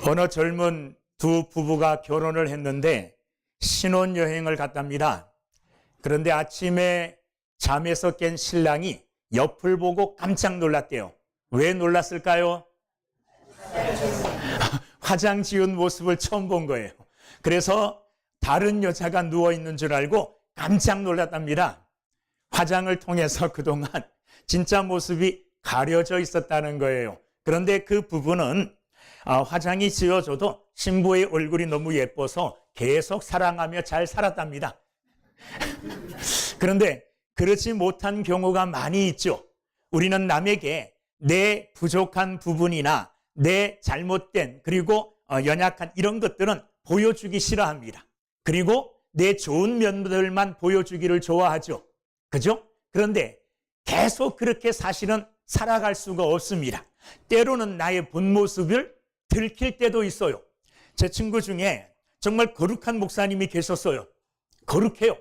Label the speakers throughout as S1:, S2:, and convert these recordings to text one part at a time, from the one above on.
S1: 어느 젊은 두 부부가 결혼을 했는데 신혼여행을 갔답니다. 그런데 아침에 잠에서 깬 신랑이 옆을 보고 깜짝 놀랐대요. 왜 놀랐을까요? 화장 지운 모습을 처음 본 거예요. 그래서 다른 여자가 누워있는 줄 알고 깜짝 놀랐답니다. 화장을 통해서 그동안 진짜 모습이 가려져 있었다는 거예요. 그런데 그 부부는 화장이 지워져도 신부의 얼굴이 너무 예뻐서 계속 사랑하며 잘 살았답니다. 그런데 그렇지 못한 경우가 많이 있죠. 우리는 남에게 내 부족한 부분이나 내 잘못된 그리고 연약한 이런 것들은 보여주기 싫어합니다. 그리고 내 좋은 면들만 보여주기를 좋아하죠. 그죠? 그런데 계속 그렇게 사실은 살아갈 수가 없습니다. 때로는 나의 본 모습을 들킬 때도 있어요. 제 친구 중에 정말 거룩한 목사님이 계셨어요. 거룩해요.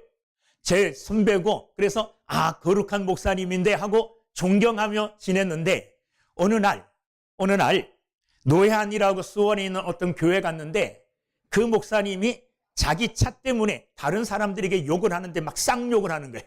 S1: 제 선배고 그래서 거룩한 목사님인데 하고 존경하며 지냈는데 어느 날 노회안이라고 수원에 있는 어떤 교회 갔는데 그 목사님이 자기 차 때문에 다른 사람들에게 욕을 하는데 막 쌍욕을 하는 거예요.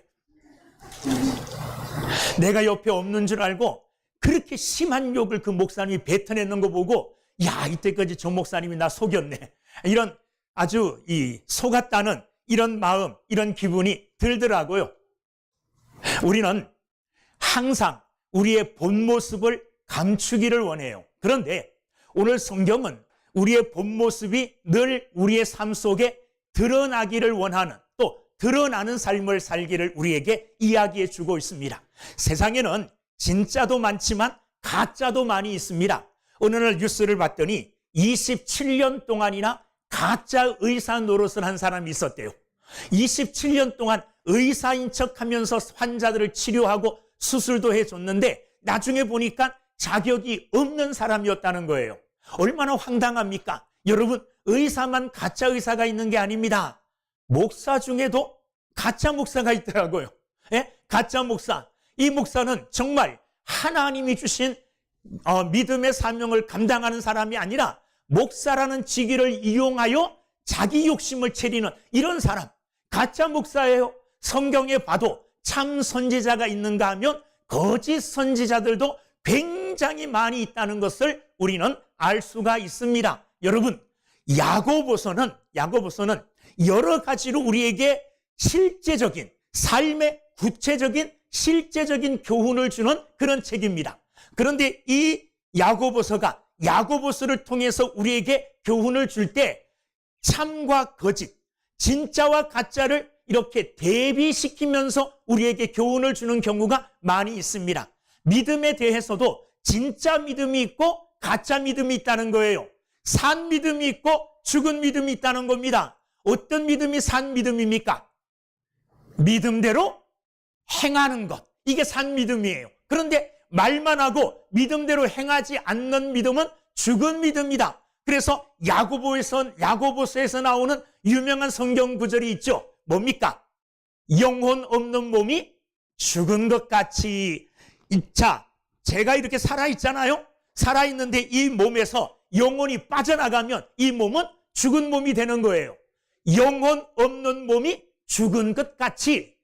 S1: 내가 옆에 없는 줄 알고 그렇게 심한 욕을 그 목사님이 뱉어내는 거 보고 야, 이때까지 저 목사님이 나 속였네. 이런 아주 속았다는 이런 마음, 이런 기분이 들더라고요. 우리는 항상 우리의 본 모습을 감추기를 원해요. 그런데 오늘 성경은 우리의 본 모습이 늘 우리의 삶 속에 드러나기를 원하는 또 드러나는 삶을 살기를 우리에게 이야기해 주고 있습니다. 세상에는 진짜도 많지만 가짜도 많이 있습니다. 어느 날 뉴스를 봤더니 27년 동안이나 가짜 의사 노릇을 한 사람이 있었대요. 27년 동안 의사인 척하면서 환자들을 치료하고 수술도 해줬는데 나중에 보니까 자격이 없는 사람이었다는 거예요. 얼마나 황당합니까? 여러분, 의사만 가짜 의사가 있는 게 아닙니다. 목사 중에도 가짜 목사가 있더라고요. 가짜 목사. 이 목사는 정말 하나님이 주신 믿음의 사명을 감당하는 사람이 아니라 목사라는 직위를 이용하여 자기 욕심을 채리는 이런 사람. 가짜 목사예요. 성경에 봐도 참 선지자가 있는가 하면 거짓 선지자들도 굉장히 많이 있다는 것을 우리는 알 수가 있습니다. 여러분, 야고보서는 여러 가지로 우리에게 실제적인 삶의 구체적인 실제적인 교훈을 주는 그런 책입니다. 그런데 이 야고보서를 통해서 우리에게 교훈을 줄 때 참과 거짓, 진짜와 가짜를 이렇게 대비시키면서 우리에게 교훈을 주는 경우가 많이 있습니다. 믿음에 대해서도 진짜 믿음이 있고 가짜 믿음이 있다는 거예요. 산 믿음이 있고 죽은 믿음이 있다는 겁니다. 어떤 믿음이 산 믿음입니까? 믿음대로 행하는 것. 이게 산 믿음이에요. 그런데 말만 하고 믿음대로 행하지 않는 믿음은 죽은 믿음이다. 그래서 야고보서에서 나오는 유명한 성경 구절이 있죠. 뭡니까? 영혼 없는 몸이 죽은 것 같이. 자, 제가 이렇게 살아있잖아요. 살아있는데 이 몸에서 영혼이 빠져나가면 이 몸은 죽은 몸이 되는 거예요. 영혼 없는 몸이 죽은 것 같이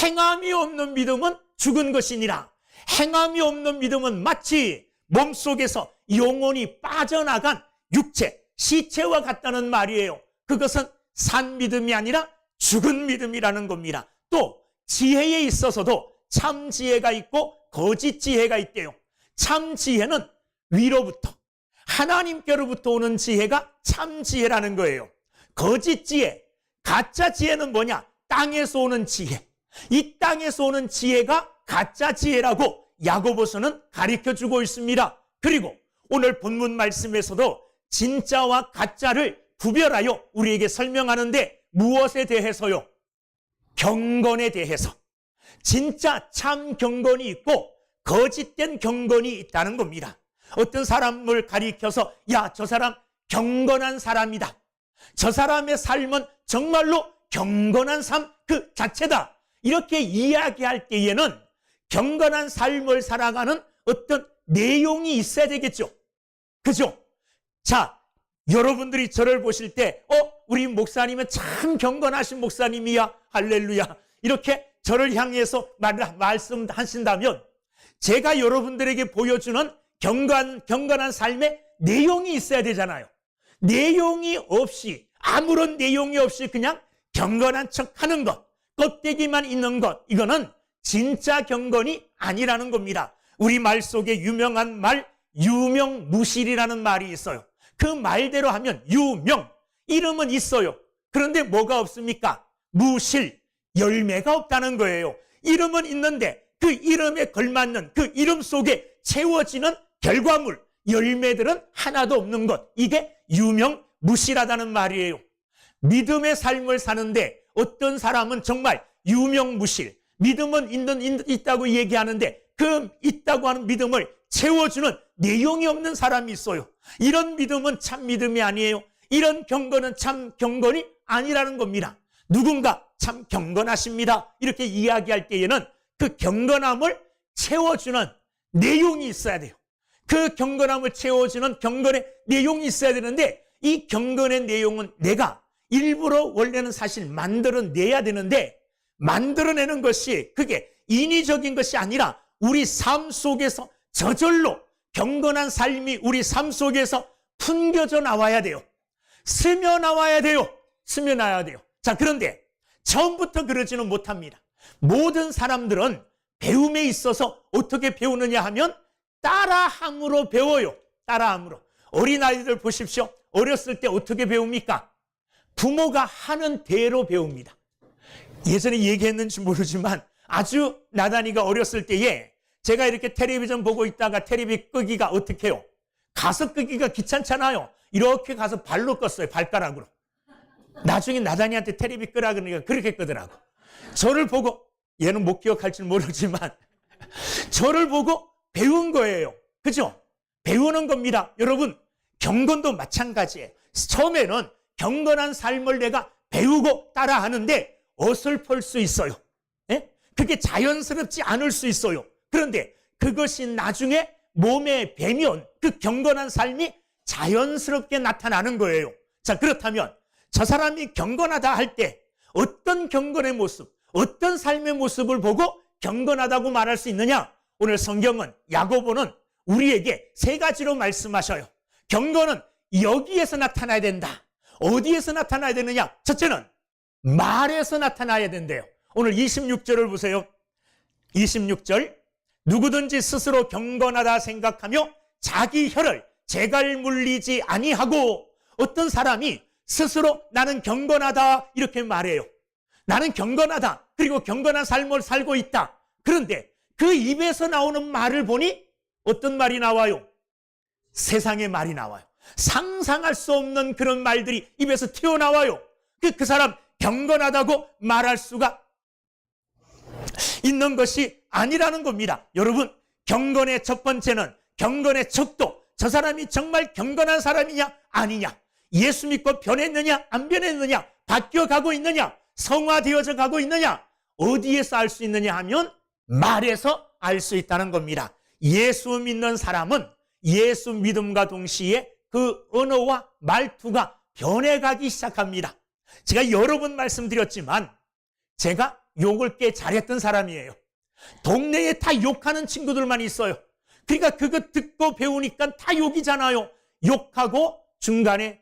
S1: 행함이 없는 믿음은 죽은 것이니라. 행함이 없는 믿음은 마치 몸속에서 영혼이 빠져나간 육체, 시체와 같다는 말이에요. 그것은 산 믿음이 아니라 죽은 믿음이라는 겁니다. 또 지혜에 있어서도 참 지혜가 있고 거짓 지혜가 있대요. 참 지혜는 위로부터 하나님께로부터 오는 지혜가 참 지혜라는 거예요. 거짓 지혜, 가짜 지혜는 뭐냐? 땅에서 오는 지혜. 이 땅에서 오는 지혜가 가짜 지혜라고 야고보서는 가르쳐주고 있습니다. 그리고 오늘 본문 말씀에서도 진짜와 가짜를 구별하여 우리에게 설명하는데 무엇에 대해서요? 경건에 대해서. 진짜 참 경건이 있고 거짓된 경건이 있다는 겁니다. 어떤 사람을 가리켜서 야, 저 사람 경건한 사람이다. 저 사람의 삶은 정말로 경건한 삶 그 자체다. 이렇게 이야기할 때에는 경건한 삶을 살아가는 어떤 내용이 있어야 되겠죠. 그죠? 자, 여러분들이 저를 보실 때 우리 목사님은 참 경건하신 목사님이야. 할렐루야. 이렇게 저를 향해서 말씀하신다면 제가 여러분들에게 보여주는 경건한 삶의 내용이 있어야 되잖아요. 내용이 없이, 아무런 내용이 없이 그냥 경건한 척하는 것, 껍데기만 있는 것, 이거는 진짜 경건이 아니라는 겁니다. 우리 말 속에 유명한 말, 유명무실이라는 말이 있어요. 그 말대로 하면 유명, 이름은 있어요. 그런데 뭐가 없습니까? 무실, 열매가 없다는 거예요. 이름은 있는데 그 이름에 걸맞는 그 이름 속에 채워지는 결과물, 열매들은 하나도 없는 것. 이게 유명무실하다는 말이에요. 믿음의 삶을 사는데 어떤 사람은 정말 유명무실, 믿음은 있다고 얘기하는데 그 있다고 하는 믿음을 채워주는 내용이 없는 사람이 있어요. 이런 믿음은 참 믿음이 아니에요. 이런 경건은 참 경건이 아니라는 겁니다. 누군가 참 경건하십니다, 이렇게 이야기할 때에는 그 경건함을 채워주는 내용이 있어야 돼요. 그 경건함을 채워주는 경건의 내용이 있어야 되는데 이 경건의 내용은 내가 일부러 원래는 사실 만들어내야 되는데 만들어내는 것이 그게 인위적인 것이 아니라 우리 삶 속에서 저절로 경건한 삶이 우리 삶 속에서 풍겨져 나와야 돼요. 스며 나와야 돼요. 스며 나와야 돼요. 자, 그런데 처음부터 그러지는 못합니다. 모든 사람들은 배움에 있어서 어떻게 배우느냐 하면 따라함으로 배워요. 따라함으로. 어린아이들 보십시오. 어렸을 때 어떻게 배웁니까? 부모가 하는 대로 배웁니다. 예전에 얘기했는지 모르지만 아주 나단이가 어렸을 때에 제가 이렇게 텔레비전 보고 있다가 텔레비 끄기가 어떻게 해요? 가서 끄기가 귀찮잖아요. 이렇게 가서 발로 껐어요. 발가락으로. 나중에 나단이한테 텔레비 끄라 그러니까 그렇게 끄더라고. 저를 보고, 얘는 못 기억할지 모르지만 저를 보고 배운 거예요. 그죠? 배우는 겁니다. 여러분, 경건도 마찬가지예요. 처음에는 경건한 삶을 내가 배우고 따라하는데 어설플 수 있어요. 예? 그게 자연스럽지 않을 수 있어요. 그런데 그것이 나중에 몸에 배면 그 경건한 삶이 자연스럽게 나타나는 거예요. 자, 그렇다면 저 사람이 경건하다 할 때 어떤 경건의 모습, 어떤 삶의 모습을 보고 경건하다고 말할 수 있느냐? 오늘 성경은, 야고보는 우리에게 세 가지로 말씀하셔요. 경건은 여기에서 나타나야 된다. 어디에서 나타나야 되느냐? 첫째는 말에서 나타나야 된대요. 오늘 26절을 보세요. 26절. 누구든지 스스로 경건하다 생각하며 자기 혀를 재갈 물리지 아니하고, 어떤 사람이 스스로 나는 경건하다 이렇게 말해요. 나는 경건하다. 그리고 경건한 삶을 살고 있다. 그런데 그 입에서 나오는 말을 보니 어떤 말이 나와요? 세상의 말이 나와요. 상상할 수 없는 그런 말들이 입에서 튀어나와요. 그 사람 경건하다고 말할 수가 있는 것이 아니라는 겁니다. 여러분, 경건의 첫 번째는 경건의 척도. 저 사람이 정말 경건한 사람이냐 아니냐, 예수 믿고 변했느냐 안 변했느냐, 바뀌어가고 있느냐, 성화되어져 가고 있느냐, 어디에서 알 수 있느냐 하면 말에서 알 수 있다는 겁니다. 예수 믿는 사람은 예수 믿음과 동시에 그 언어와 말투가 변해가기 시작합니다. 제가 여러 번 말씀드렸지만 제가 욕을 꽤 잘했던 사람이에요. 동네에 다 욕하는 친구들만 있어요. 그러니까 그거 듣고 배우니까 다 욕이잖아요. 욕하고 중간에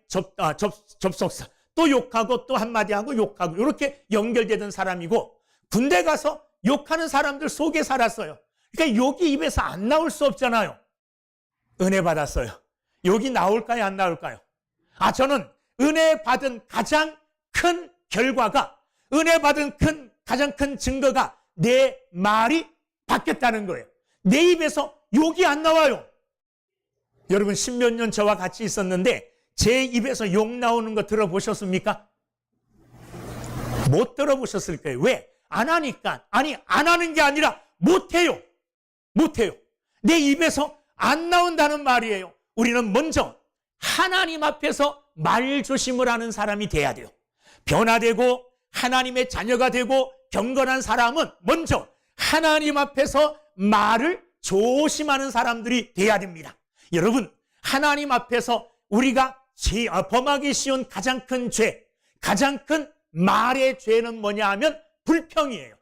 S1: 접속사, 또 욕하고 또 한마디 하고 욕하고, 이렇게 연결되던 사람이고, 군대 가서 욕하는 사람들 속에 살았어요. 그러니까 욕이 입에서 안 나올 수 없잖아요. 은혜 받았어요. 욕이 나올까요 안 나올까요? 저는 은혜 받은 가장 큰 결과가, 은혜 받은 가장 큰 증거가 내 말이 바뀌었다는 거예요. 내 입에서 욕이 안 나와요. 여러분, 10몇 년 저와 같이 있었는데 제 입에서 욕 나오는 거 들어보셨습니까? 못 들어보셨을 거예요. 왜? 안 하니까. 아니, 안 하는 게 아니라 못해요. 못해요. 내 입에서 안 나온다는 말이에요. 우리는 먼저 하나님 앞에서 말조심을 하는 사람이 돼야 돼요. 변화되고 하나님의 자녀가 되고 경건한 사람은 먼저 하나님 앞에서 말을 조심하는 사람들이 돼야 됩니다. 여러분, 하나님 앞에서 우리가 범하기 쉬운 가장 큰 죄, 가장 큰 말의 죄는 뭐냐 하면 불평이에요.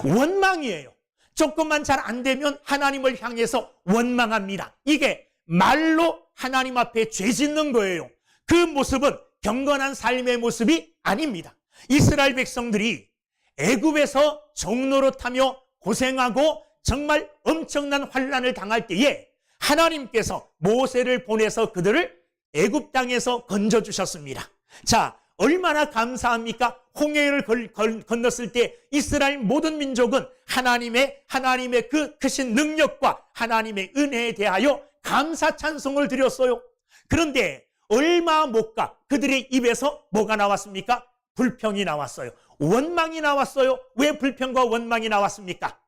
S1: 원망이에요. 조금만 잘 안 되면 하나님을 향해서 원망합니다. 이게 말로 하나님 앞에 죄 짓는 거예요. 그 모습은 경건한 삶의 모습이 아닙니다. 이스라엘 백성들이 애굽에서 종노릇하며 고생하고 정말 엄청난 환난을 당할 때에 하나님께서 모세를 보내서 그들을 애굽 땅에서 건져주셨습니다. 자, 얼마나 감사합니까? 홍해를 건넜을 때 이스라엘 모든 민족은 하나님의 그 크신 능력과 하나님의 은혜에 대하여 감사 찬송을 드렸어요. 그런데 얼마 못 가 그들의 입에서 뭐가 나왔습니까? 불평이 나왔어요. 원망이 나왔어요. 왜 불평과 원망이 나왔습니까?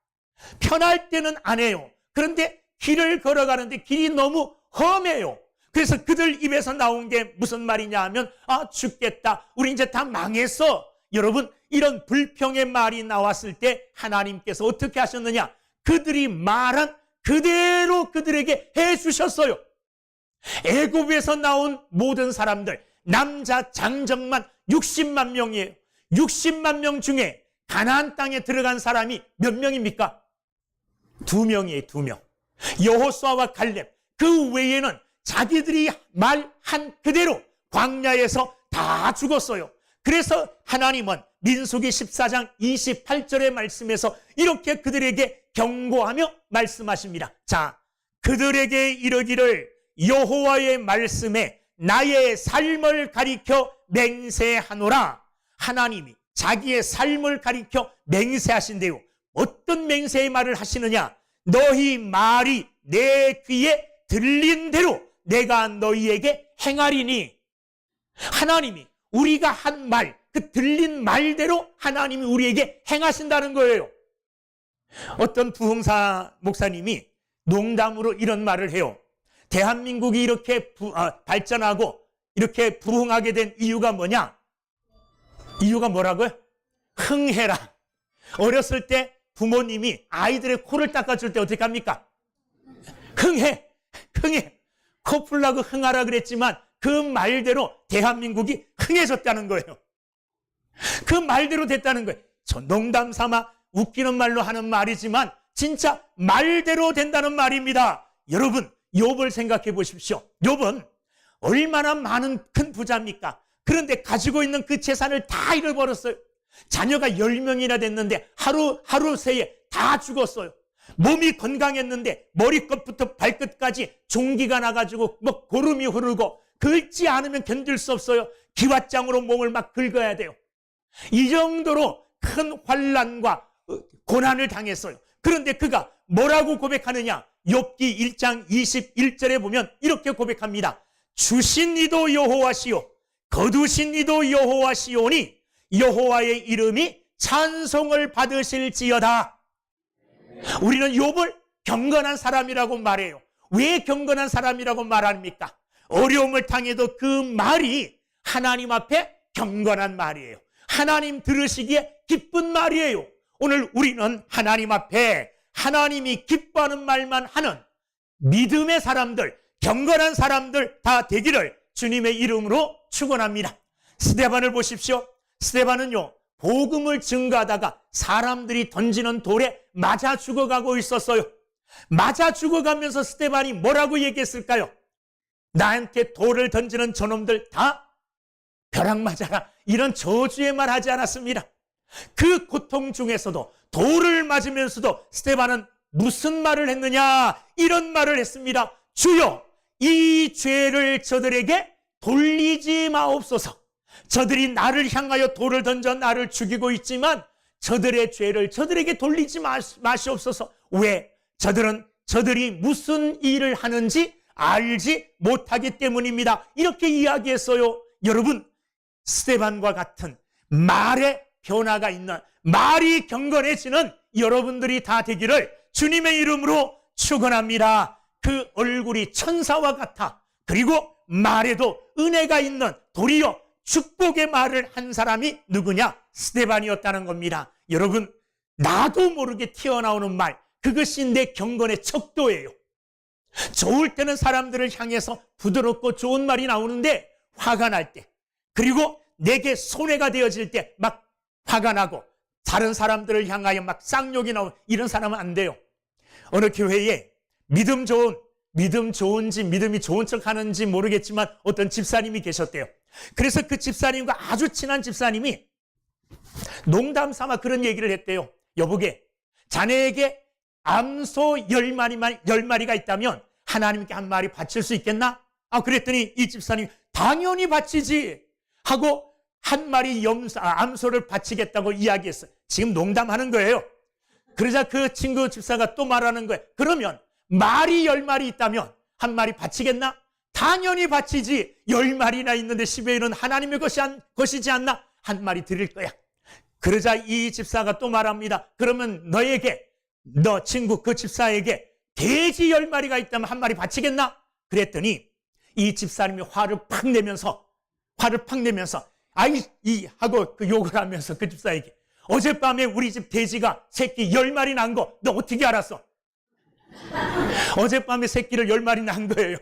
S1: 편할 때는 안 해요. 그런데 길을 걸어가는데 길이 너무 험해요. 그래서 그들 입에서 나온 게 무슨 말이냐 하면 죽겠다. 우리 이제 다 망했어. 여러분, 이런 불평의 말이 나왔을 때 하나님께서 어떻게 하셨느냐? 그들이 말한 그대로 그들에게 해주셨어요. 애굽에서 나온 모든 사람들, 남자 장정만 60만 명이에요. 60만 명 중에 가나안 땅에 들어간 사람이 몇 명입니까? 2명이에요. 2명. 여호수아와 갈렙. 그 외에는 자기들이 말한 그대로 광야에서 다 죽었어요. 그래서 하나님은 민수기 14장 28절의 말씀에서 이렇게 그들에게 경고하며 말씀하십니다. 자, 그들에게 이르기를 여호와의 말씀에 나의 삶을 가리켜 맹세하노라. 하나님이 자기의 삶을 가리켜 맹세하신대요. 어떤 맹세의 말을 하시느냐? 너희 말이 내 귀에 들린 대로 내가 너희에게 행하리니. 하나님이 우리가 한 말, 그 들린 말대로 하나님이 우리에게 행하신다는 거예요. 어떤 부흥사 목사님이 농담으로 이런 말을 해요. 대한민국이 이렇게 발전하고 이렇게 부흥하게 된 이유가 뭐냐? 이유가 뭐라고요? 흥해라. 어렸을 때 부모님이 아이들의 코를 닦아줄 때 어떻게 합니까? 흥해. 코 풀라고 흥하라 그랬지만 그 말대로 대한민국이 흥해졌다는 거예요. 그 말대로 됐다는 거예요. 저 농담 삼아 웃기는 말로 하는 말이지만 진짜 말대로 된다는 말입니다. 여러분, 욥을 생각해 보십시오. 욥은 얼마나 많은 큰 부자입니까? 그런데 가지고 있는 그 재산을 다 잃어버렸어요. 자녀가 10명이나 됐는데 하루 새에 다 죽었어요. 몸이 건강했는데 머리끝부터 발끝까지 종기가 나가지고 고름이 흐르고 긁지 않으면 견딜 수 없어요. 기왓장으로 몸을 막 긁어야 돼요. 이 정도로 큰 환난과 고난을 당했어요. 그런데 그가 뭐라고 고백하느냐? 욥기 1장 21절에 보면 이렇게 고백합니다. 주신 이도 여호와시요 거두신 이도 여호와시오니 여호와의 이름이 찬송을 받으실지어다. 우리는 욥을 경건한 사람이라고 말해요. 왜 경건한 사람이라고 말합니까? 어려움을 당해도 그 말이 하나님 앞에 경건한 말이에요. 하나님 들으시기에 기쁜 말이에요. 오늘 우리는 하나님 앞에 하나님이 기뻐하는 말만 하는 믿음의 사람들, 경건한 사람들 다 되기를 주님의 이름으로 축원합니다. 스데반을 보십시오. 스데반은요, 복음을 증거하다가 사람들이 던지는 돌에 맞아 죽어가고 있었어요. 맞아 죽어가면서 스데반이 뭐라고 얘기했을까요? 나한테 돌을 던지는 저놈들 다 벼락 맞아라. 이런 저주의 말 하지 않았습니다. 그 고통 중에서도 돌을 맞으면서도 스데반은 무슨 말을 했느냐? 이런 말을 했습니다. 주여, 이 죄를 저들에게 돌리지 마옵소서. 저들이 나를 향하여 돌을 던져 나를 죽이고 있지만 저들의 죄를 저들에게 돌리지 마시옵소서. 왜? 저들이 무슨 일을 하는지 알지 못하기 때문입니다. 이렇게 이야기했어요. 여러분, 스데반과 같은 말에 변화가 있는, 말이 경건해지는 여러분들이 다 되기를 주님의 이름으로 축원합니다. 그 얼굴이 천사와 같아, 그리고 말에도 은혜가 있는, 도리어 축복의 말을 한 사람이 누구냐? 스데반이었다는 겁니다. 여러분, 나도 모르게 튀어나오는 말, 그것이 내 경건의 척도예요. 좋을 때는 사람들을 향해서 부드럽고 좋은 말이 나오는데 화가 날 때, 그리고 내게 손해가 되어질 때 막 화가 나고 다른 사람들을 향하여 막 쌍욕이 나오는 이런 사람은 안 돼요. 어느 교회에 믿음이 좋은 척 하는지 모르겠지만 어떤 집사님이 계셨대요. 그래서 그 집사님과 아주 친한 집사님이 농담 삼아 그런 얘기를 했대요. 여보게, 자네에게 암소 10마리가 있다면 하나님께 한 마리 바칠 수 있겠나? 그랬더니 이 집사님이 당연히 바치지 하고 한 마리 암소를 바치겠다고 이야기했어요. 지금 농담하는 거예요. 그러자 그 친구 집사가 또 말하는 거예요. 그러면 말이 10마리 있다면 한 마리 바치겠나? 당연히 바치지. 10마리나 있는데 10의 1은 하나님의 것이지 않나? 한 마리 드릴 거야. 그러자 이 집사가 또 말합니다. 그러면 너 친구 그 집사에게 돼지 10마리가 있다면 한 마리 바치겠나? 그랬더니 이 집사님이 화를 팍 내면서 하고 그 욕을 하면서 그 집사에게 어젯밤에 우리 집 돼지가 새끼 10마리 난 거 너 어떻게 알았어? 어젯밤에 새끼를 10마리 난 거예요.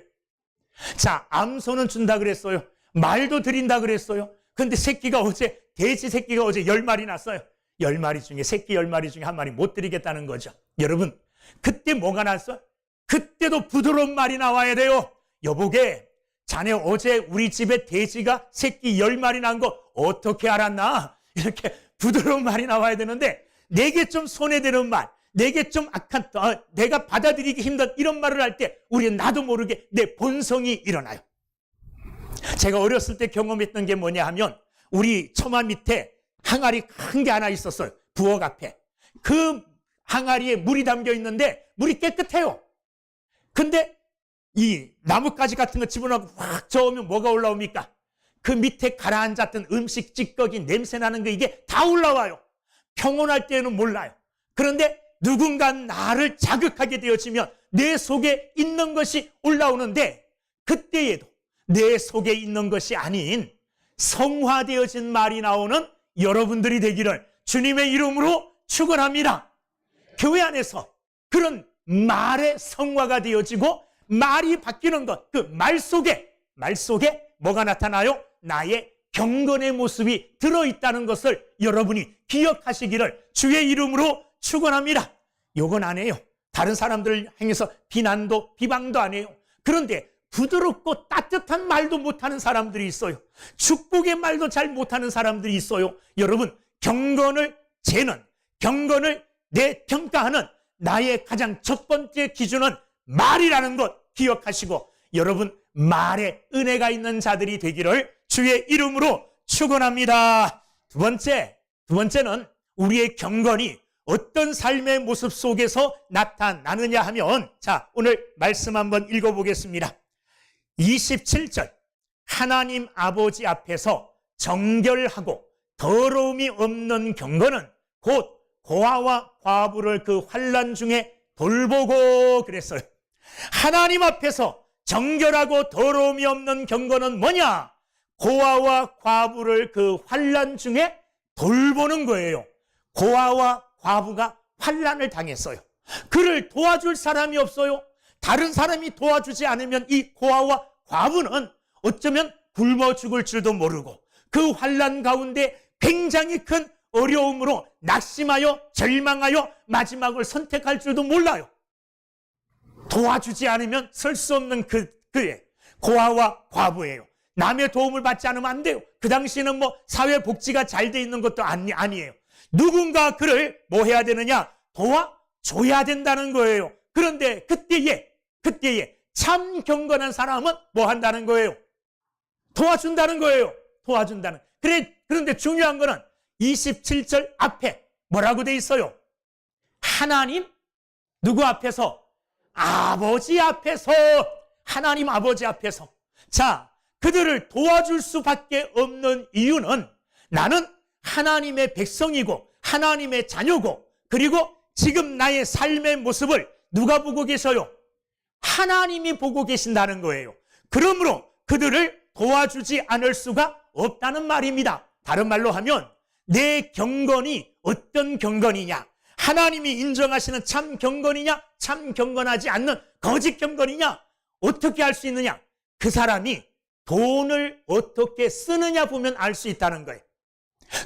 S1: 자, 암소는 준다 그랬어요. 말도 드린다 그랬어요. 근데 돼지 새끼가 어제 10마리 났어요. 10마리 중에, 새끼 10마리 중에 한 마리 못 드리겠다는 거죠. 여러분, 그때 뭐가 났어? 그때도 부드러운 말이 나와야 돼요. 여보게, 자네 어제 우리 집에 돼지가 새끼 10마리 난 거 어떻게 알았나? 이렇게 부드러운 말이 나와야 되는데, 내게 좀 손해되는 말, 내게 좀 악한, 내가 받아들이기 힘든 이런 말을 할 때 우리는 나도 모르게 내 본성이 일어나요. 제가 어렸을 때 경험했던 게 뭐냐 하면 우리 처마 밑에 항아리 큰 게 하나 있었어요. 부엌 앞에. 그 항아리에 물이 담겨 있는데 물이 깨끗해요. 근데 이 나뭇가지 같은 거 집어넣고 확 저으면 뭐가 올라옵니까? 그 밑에 가라앉았던 음식 찌꺼기 냄새 나는 거 이게 다 올라와요. 평온할 때는 몰라요. 그런데 누군가 나를 자극하게 되어지면 내 속에 있는 것이 올라오는데 그때에도 내 속에 있는 것이 아닌 성화되어진 말이 나오는 여러분들이 되기를 주님의 이름으로 축원합니다. 교회 안에서 그런 말의 성화가 되어지고 말이 바뀌는 것, 그 말 속에 뭐가 나타나요? 나의 경건의 모습이 들어있다는 것을 여러분이 기억하시기를 주의 이름으로 축원합니다. 욕은 안 해요. 다른 사람들을 향해서 비방도 안 해요. 그런데 부드럽고 따뜻한 말도 못하는 사람들이 있어요. 축복의 말도 잘 못하는 사람들이 있어요. 여러분, 경건을 평가하는 나의 가장 첫 번째 기준은 말이라는 것 기억하시고 여러분 말에 은혜가 있는 자들이 되기를 주의 이름으로 축원합니다. 두 번째는 우리의 경건이 어떤 삶의 모습 속에서 나타나느냐 하면 자, 오늘 말씀 한번 읽어보겠습니다. 27절 하나님 아버지 앞에서 정결하고 더러움이 없는 경건은 곧 고아와 과부를 그 환난 중에 돌보고 그랬어요. 하나님 앞에서 정결하고 더러움이 없는 경건은 뭐냐? 고아와 과부를 그 환난 중에 돌보는 거예요. 고아와 과부가 환난을 당했어요. 그를 도와줄 사람이 없어요. 다른 사람이 도와주지 않으면 이 고아와 과부는 어쩌면 굶어 죽을 줄도 모르고 그 환난 가운데 굉장히 큰 어려움으로 낙심하여 절망하여 마지막을 선택할 줄도 몰라요. 도와주지 않으면 설 수 없는 그의 고아와 과부예요. 남의 도움을 받지 않으면 안 돼요. 그 당시에는 사회복지가 잘 돼 있는 것도 아니에요. 누군가 그를 뭐 해야 되느냐? 도와줘야 된다는 거예요. 그런데 그때에 참 경건한 사람은 뭐 한다는 거예요? 도와준다는 거예요. 도와준다는. 그런데 중요한 거는 27절 앞에 뭐라고 돼 있어요? 하나님 누구 앞에서? 아버지 앞에서. 하나님 아버지 앞에서. 자, 그들을 도와줄 수밖에 없는 이유는 나는 하나님의 백성이고 하나님의 자녀고 그리고 지금 나의 삶의 모습을 누가 보고 계셔요? 하나님이 보고 계신다는 거예요. 그러므로 그들을 도와주지 않을 수가 없다는 말입니다. 다른 말로 하면 내 경건이 어떤 경건이냐? 하나님이 인정하시는 참 경건이냐? 참 경건하지 않는 거짓 경건이냐? 어떻게 알 수 있느냐? 그 사람이 돈을 어떻게 쓰느냐 보면 알 수 있다는 거예요.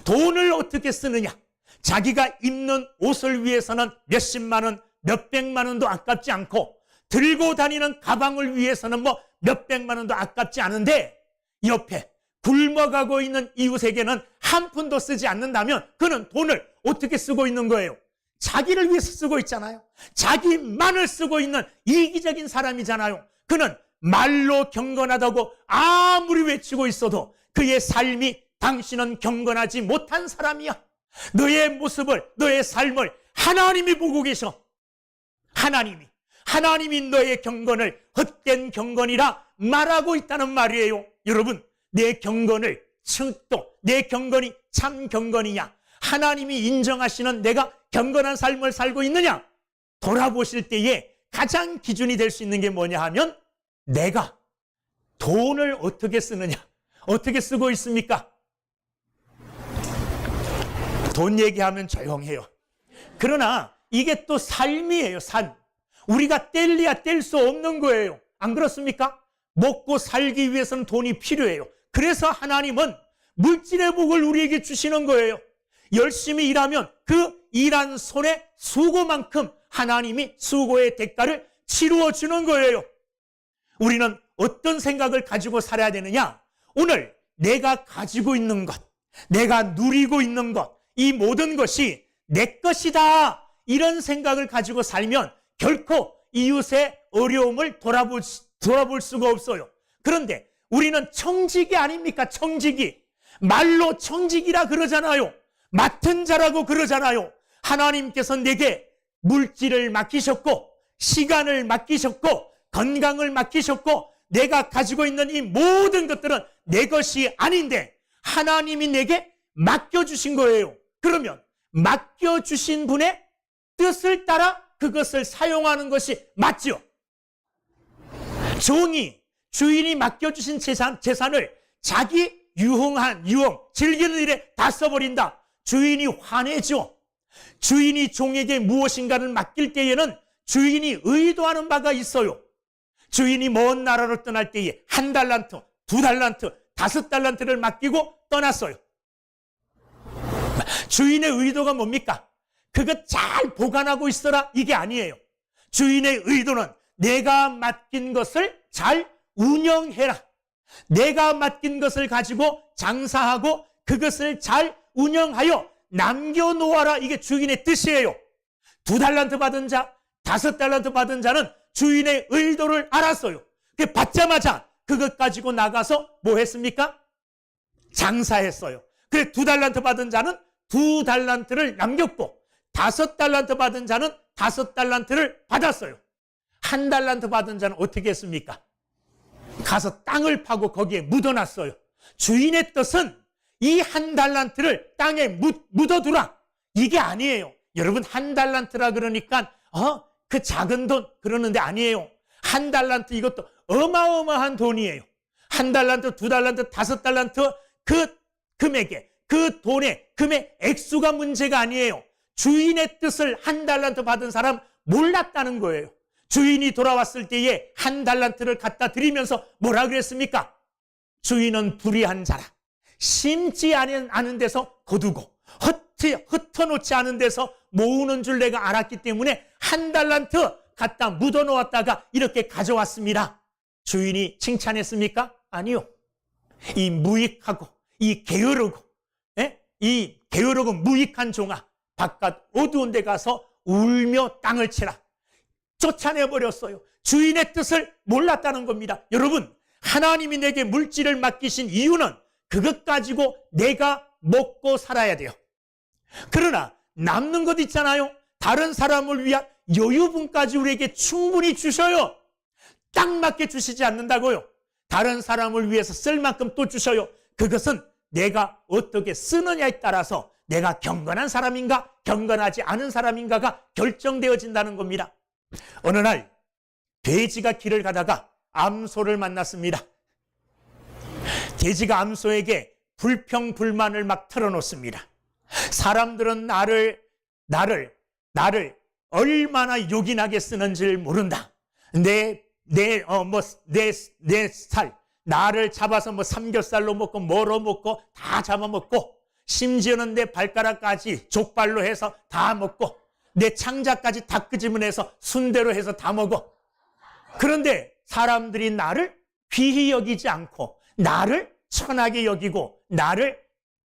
S1: 돈을 어떻게 쓰느냐? 자기가 입는 옷을 위해서는 몇십만 원, 몇백만 원도 아깝지 않고, 들고 다니는 가방을 위해서는 뭐 몇백만 원도 아깝지 않은데, 옆에 굶어가고 있는 이웃에게는 한 푼도 쓰지 않는다면 그는 돈을 어떻게 쓰고 있는 거예요? 자기를 위해서 쓰고 있잖아요. 자기만을 쓰고 있는 이기적인 사람이잖아요. 그는 말로 경건하다고 아무리 외치고 있어도 그의 삶이 당신은 경건하지 못한 사람이야. 너의 모습을, 너의 삶을 하나님이 보고 계셔. 하나님이 너의 경건을 헛된 경건이라 말하고 있다는 말이에요. 여러분, 내 경건을 또 내 경건이 참 경건이냐, 하나님이 인정하시는 내가 경건한 삶을 살고 있느냐 돌아보실 때에 가장 기준이 될 수 있는 게 뭐냐 하면, 내가 돈을 어떻게 쓰느냐, 어떻게 쓰고 있습니까? 돈 얘기하면 조용해요. 그러나 이게 또 삶이에요. 삶. 우리가 뗄래야 뗄 수 없는 거예요. 안 그렇습니까? 먹고 살기 위해서는 돈이 필요해요. 그래서 하나님은 물질의 복을 우리에게 주시는 거예요. 열심히 일하면 그 일한 손의 수고만큼 하나님이 수고의 대가를 치루어 주는 거예요. 우리는 어떤 생각을 가지고 살아야 되느냐? 오늘 내가 가지고 있는 것, 내가 누리고 있는 것, 이 모든 것이 내 것이다, 이런 생각을 가지고 살면 결코 이웃의 어려움을 돌아볼 수가 없어요. 그런데 우리는 청지기 아닙니까? 청지기. 말로 청지기라 그러잖아요. 맡은 자라고 그러잖아요. 하나님께서 내게 물질을 맡기셨고, 시간을 맡기셨고, 건강을 맡기셨고, 내가 가지고 있는 이 모든 것들은 내 것이 아닌데 하나님이 내게 맡겨주신 거예요. 그러면 맡겨주신 분의 뜻을 따라 그것을 사용하는 것이 맞죠. 종이 주인이 맡겨주신 재산을 자기 유흥, 즐기는 일에 다 써버린다. 주인이 화내죠. 주인이 종에게 무엇인가를 맡길 때에는 주인이 의도하는 바가 있어요. 주인이 먼 나라로 떠날 때에 1달란트, 2달란트, 5달란트를 맡기고 떠났어요. 주인의 의도가 뭡니까? 그것 잘 보관하고 있어라, 이게 아니에요. 주인의 의도는 내가 맡긴 것을 잘 운영해라. 내가 맡긴 것을 가지고 장사하고 그것을 잘 운영하여 남겨놓아라, 이게 주인의 뜻이에요. 2달란트 받은 자, 5달란트 받은 자는 주인의 의도를 알았어요. 그 받자마자 그것 가지고 나가서 뭐 했습니까? 장사했어요. 그래, 2달란트 받은 자는 2달란트를 남겼고, 5달란트 받은 자는 5달란트를 받았어요. 1달란트 받은 자는 어떻게 했습니까? 가서 땅을 파고 거기에 묻어놨어요. 주인의 뜻은 이 1달란트를 땅에 묻어두라, 이게 아니에요. 여러분, 1달란트라 그러니까 그 작은 돈 그러는데 아니에요. 1달란트, 이것도 어마어마한 돈이에요. 1달란트, 2달란트, 5달란트, 그 금액에, 그 돈의 금액 액수가 문제가 아니에요. 주인의 뜻을 1달란트 받은 사람 몰랐다는 거예요. 주인이 돌아왔을 때에 1달란트를 갖다 드리면서 뭐라 그랬습니까? 주인은 불의한 자라. 심지 않은 데서 거두고 흩어놓지 않은 데서 모으는 줄 내가 알았기 때문에 1달란트 갖다 묻어놓았다가 이렇게 가져왔습니다. 주인이 칭찬했습니까? 아니요. 이 무익하고 이 게으르고 이 게으르고 무익한 종아, 바깥 어두운 데 가서 울며 땅을 치라, 쫓아내버렸어요. 주인의 뜻을 몰랐다는 겁니다. 여러분, 하나님이 내게 물질을 맡기신 이유는 그것 가지고 내가 먹고 살아야 돼요. 그러나 남는 것 있잖아요. 다른 사람을 위한 여유분까지 우리에게 충분히 주셔요. 딱 맞게 주시지 않는다고요. 다른 사람을 위해서 쓸 만큼 또 주셔요. 그것은 내가 어떻게 쓰느냐에 따라서 내가 경건한 사람인가 경건하지 않은 사람인가가 결정되어진다는 겁니다. 어느 날 돼지가 길을 가다가 암소를 만났습니다. 돼지가 암소에게 불평불만을 막 털어놓습니다. 사람들은 나를 얼마나 요긴하게 쓰는지를 모른다. 내 살, 나를 잡아서 뭐 삼겹살로 먹고 뭐로 먹고 다 잡아먹고, 심지어는 내 발가락까지 족발로 해서 다 먹고, 내 창자까지 다 끄집어내서 순대로 해서 다 먹어. 그런데 사람들이 나를 귀히 여기지 않고 나를 천하게 여기고 나를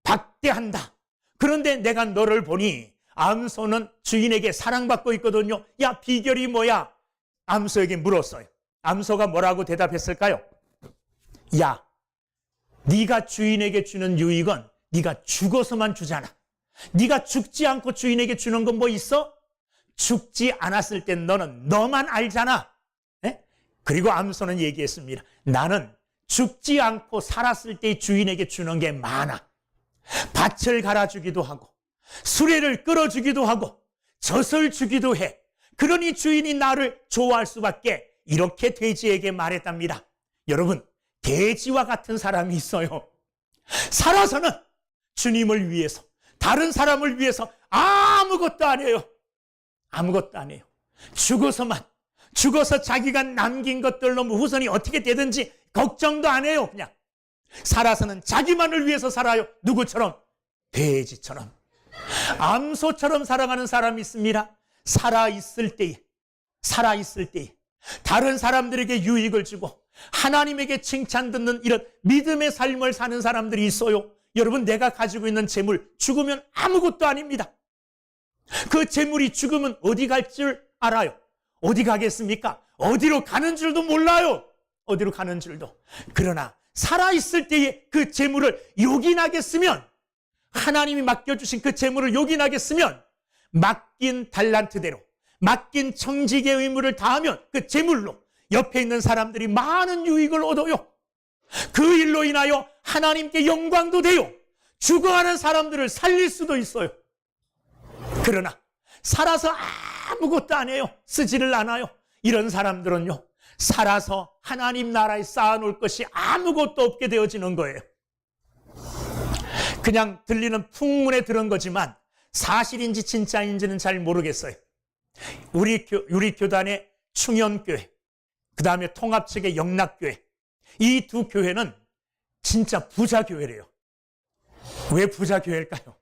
S1: 박대한다. 그런데 내가 너를 보니 암소는 주인에게 사랑받고 있거든요. 야, 비결이 뭐야? 암소에게 물었어요. 암소가 뭐라고 대답했을까요? 야, 네가 주인에게 주는 유익은 네가 죽어서만 주잖아. 네가 죽지 않고 주인에게 주는 건 뭐 있어? 죽지 않았을 땐 너는 너만 알잖아. 네? 그리고 암소는 얘기했습니다. 나는 죽지 않고 살았을 때 주인에게 주는 게 많아. 밭을 갈아주기도 하고 수레를 끌어주기도 하고 젖을 주기도 해. 그러니 주인이 나를 좋아할 수밖에. 이렇게 돼지에게 말했답니다. 여러분, 돼지와 같은 사람이 있어요. 살아서는 주님을 위해서, 다른 사람을 위해서 아무것도 안 해요. 아무것도 안 해요. 죽어서 자기가 남긴 것들로 후손이 어떻게 되든지 걱정도 안 해요. 그냥 살아서는 자기만을 위해서 살아요. 누구처럼? 돼지처럼. 암소처럼 살아가는 사람이 있습니다. 살아있을 때에 다른 사람들에게 유익을 주고 하나님에게 칭찬 듣는 이런 믿음의 삶을 사는 사람들이 있어요. 여러분, 내가 가지고 있는 재물, 죽으면 아무것도 아닙니다. 그 재물이 죽으면 어디 갈 줄 알아요? 어디 가겠습니까? 어디로 가는 줄도 몰라요. 어디로 가는 줄도. 그러나 살아있을 때에 그 재물을 요긴하게 쓰면, 하나님이 맡겨주신 그 재물을 요긴하게 쓰면, 맡긴 달란트대로, 맡긴 청직의 의무를 다하면 그 재물로 옆에 있는 사람들이 많은 유익을 얻어요. 그 일로 인하여 하나님께 영광도 돼요. 죽어가는 사람들을 살릴 수도 있어요. 그러나 살아서 아무것도 안 해요. 쓰지를 않아요. 이런 사람들은요, 살아서 하나님 나라에 쌓아놓을 것이 아무것도 없게 되어지는 거예요. 그냥 들리는 풍문에 들은 거지만 사실인지 진짜인지는 잘 모르겠어요. 우리 교단의 충현교회, 그 다음에 통합 측의 영락교회, 이 두 교회는 진짜 부자교회래요. 왜 부자교회일까요?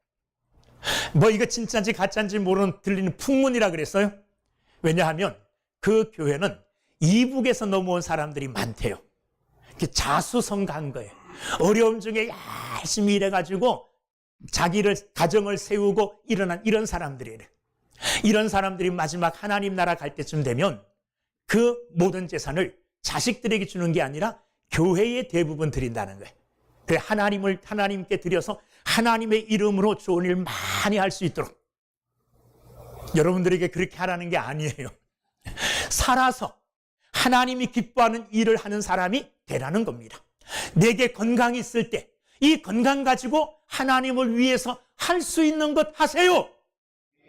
S1: 뭐 이거 진짜인지 가짜인지 모르는 들리는 풍문이라 그랬어요. 왜냐하면 그 교회는 이북에서 넘어온 사람들이 많대요. 자수성가한 거예요. 어려움 중에 열심히 일해가지고 자기를 가정을 세우고 일어난 이런 사람들이래요. 이런 사람들이 마지막 하나님 나라 갈 때쯤 되면 그 모든 재산을 자식들에게 주는 게 아니라 교회에 대부분 드린다는 거예요. 그래, 하나님께 드려서 하나님의 이름으로 좋은 일 많이 할 수 있도록. 여러분들에게 그렇게 하라는 게 아니에요. 살아서 하나님이 기뻐하는 일을 하는 사람이 되라는 겁니다. 내게 건강이 있을 때 이 건강 가지고 하나님을 위해서 할 수 있는 것 하세요.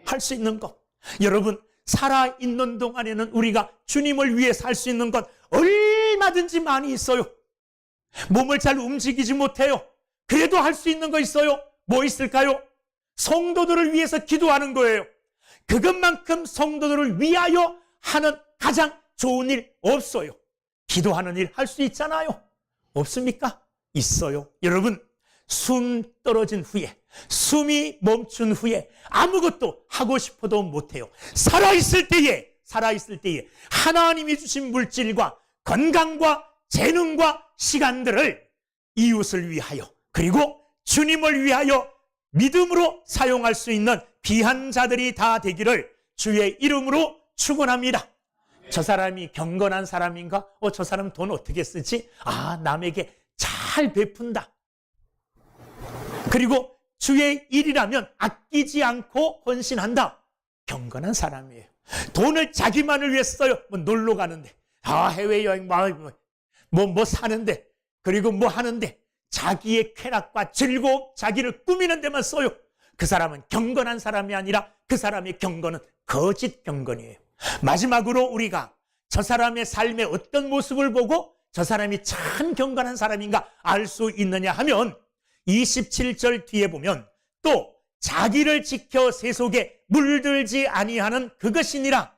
S1: 할 수 있는 것. 여러분, 살아있는 동안에는 우리가 주님을 위해서 할 수 있는 것 얼마든지 많이 있어요. 몸을 잘 움직이지 못해요. 그래도 할 수 있는 거 있어요. 뭐 있을까요? 성도들을 위해서 기도하는 거예요. 그것만큼 성도들을 위하여 하는 가장 좋은 일 없어요. 기도하는 일 할 수 있잖아요. 없습니까? 있어요. 여러분, 숨 떨어진 후에, 숨이 멈춘 후에 아무것도 하고 싶어도 못해요. 살아있을 때에 하나님이 주신 물질과 건강과 재능과 시간들을 이웃을 위하여, 그리고 주님을 위하여 믿음으로 사용할 수 있는 귀한 자들이 다 되기를 주의 이름으로 축원합니다. 저 사람이 경건한 사람인가? 저 사람 돈 어떻게 쓰지? 남에게 잘 베푼다. 그리고 주의 일이라면 아끼지 않고 헌신한다. 경건한 사람이에요. 돈을 자기만을 위해 써요. 놀러 가는데, 해외여행 뭐 사는데, 그리고 뭐 하는데 자기의 쾌락과 즐거움, 자기를 꾸미는 데만 써요. 그 사람은 경건한 사람이 아니라 그 사람의 경건은 거짓 경건이에요. 마지막으로 우리가 저 사람의 삶의 어떤 모습을 보고 저 사람이 참 경건한 사람인가 알 수 있느냐 하면 27절 뒤에 보면 또 자기를 지켜 세속에 물들지 아니하는 그것이니라.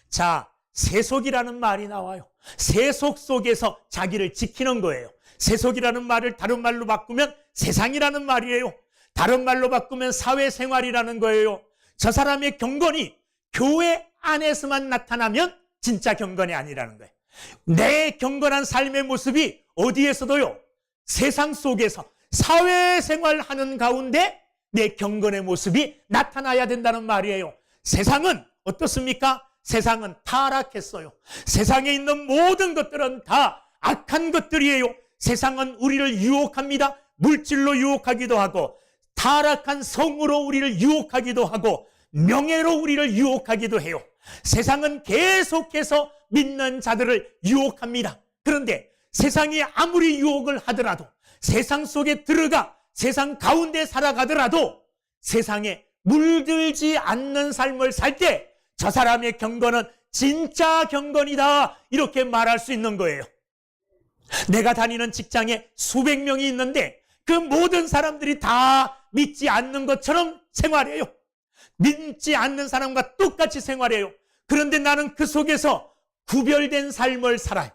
S1: 자, 세속이라는 말이 나와요. 세속 속에서 자기를 지키는 거예요. 세속이라는 말을 다른 말로 바꾸면 세상이라는 말이에요. 다른 말로 바꾸면 사회생활이라는 거예요. 저 사람의 경건이 교회 안에서만 나타나면 진짜 경건이 아니라는 거예요. 내 경건한 삶의 모습이 어디에서도요, 세상 속에서 사회생활하는 가운데 내 경건의 모습이 나타나야 된다는 말이에요. 세상은 어떻습니까? 세상은 타락했어요. 세상에 있는 모든 것들은 다 악한 것들이에요. 세상은 우리를 유혹합니다. 물질로 유혹하기도 하고, 타락한 성으로 우리를 유혹하기도 하고, 명예로 우리를 유혹하기도 해요. 세상은 계속해서 믿는 자들을 유혹합니다. 그런데 세상이 아무리 유혹을 하더라도, 세상 속에 들어가 세상 가운데 살아가더라도 세상에 물들지 않는 삶을 살 때 저 사람의 경건은 진짜 경건이다, 이렇게 말할 수 있는 거예요. 내가 다니는 직장에 수백 명이 있는데 그 모든 사람들이 다 믿지 않는 것처럼 생활해요. 믿지 않는 사람과 똑같이 생활해요. 그런데 나는 그 속에서 구별된 삶을 살아요.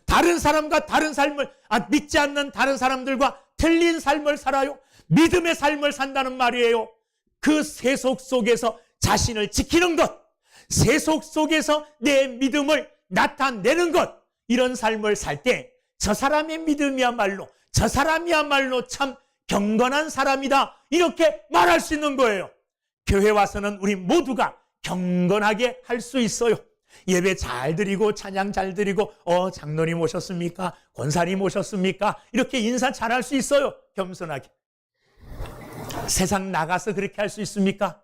S1: 다른 사람과 다른 삶을, 믿지 않는 다른 사람들과 틀린 삶을 살아요. 믿음의 삶을 산다는 말이에요. 그 세속 속에서 자신을 지키는 것, 세속 속에서 내 믿음을 나타내는 것, 이런 삶을 살 때 저 사람의 믿음이야말로, 저 사람이야말로 참 경건한 사람이다, 이렇게 말할 수 있는 거예요. 교회 와서는 우리 모두가 경건하게 할 수 있어요. 예배 잘 드리고 찬양 잘 드리고 장로님 오셨습니까? 권사님 오셨습니까? 이렇게 인사 잘 할 수 있어요. 겸손하게. 세상 나가서 그렇게 할 수 있습니까?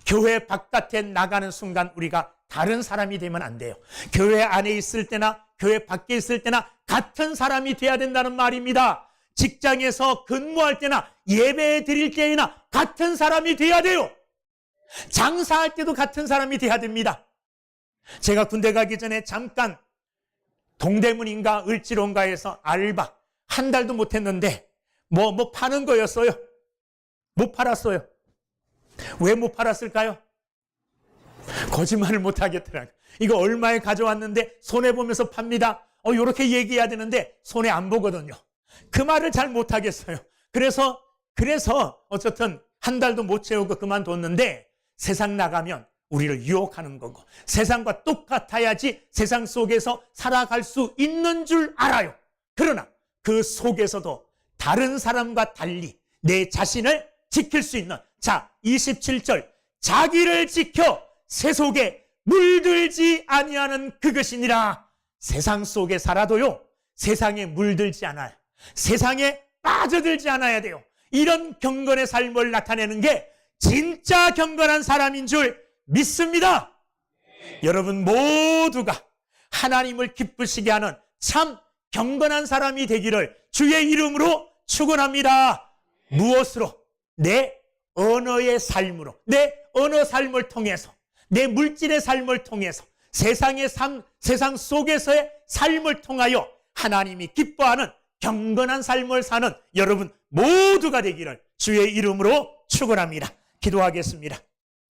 S1: 교회 바깥에 나가는 순간 우리가 다른 사람이 되면 안 돼요. 교회 안에 있을 때나 교회 밖에 있을 때나 같은 사람이 돼야 된다는 말입니다. 직장에서 근무할 때나 예배 드릴 때나 같은 사람이 돼야 돼요. 장사할 때도 같은 사람이 돼야 됩니다. 제가 군대 가기 전에 잠깐 동대문인가 을지로인가에서 알바 한 달도 못했는데 뭐 파는 거였어요. 못 팔았어요. 왜 못 팔았을까요? 거짓말을 못 하겠더라고요. 이거 얼마에 가져왔는데 손해보면서 팝니다. 이렇게 얘기해야 되는데 손해 안 보거든요. 그 말을 잘 못 하겠어요. 그래서 어쨌든 한 달도 못 채우고 그만뒀는데, 세상 나가면 우리를 유혹하는 거고 세상과 똑같아야지 세상 속에서 살아갈 수 있는 줄 알아요. 그러나 그 속에서도 다른 사람과 달리 내 자신을 지킬 수 있는, 27절, 자기를 지켜 세속에 물들지 아니하는 그것이니라. 세상 속에 살아도요, 세상에 물들지 않아요. 세상에 빠져들지 않아야 돼요. 이런 경건의 삶을 나타내는 게 진짜 경건한 사람인 줄 믿습니다. 여러분 모두가 하나님을 기쁘시게 하는 참 경건한 사람이 되기를 주의 이름으로 축원합니다. 무엇으로? 내 언어의 삶으로, 내 언어 삶을 통해서, 내 물질의 삶을 통해서, 세상의 삶, 세상 속에서의 삶을 통하여 하나님이 기뻐하는 경건한 삶을 사는 여러분 모두가 되기를 주의 이름으로 축원합니다. 기도하겠습니다.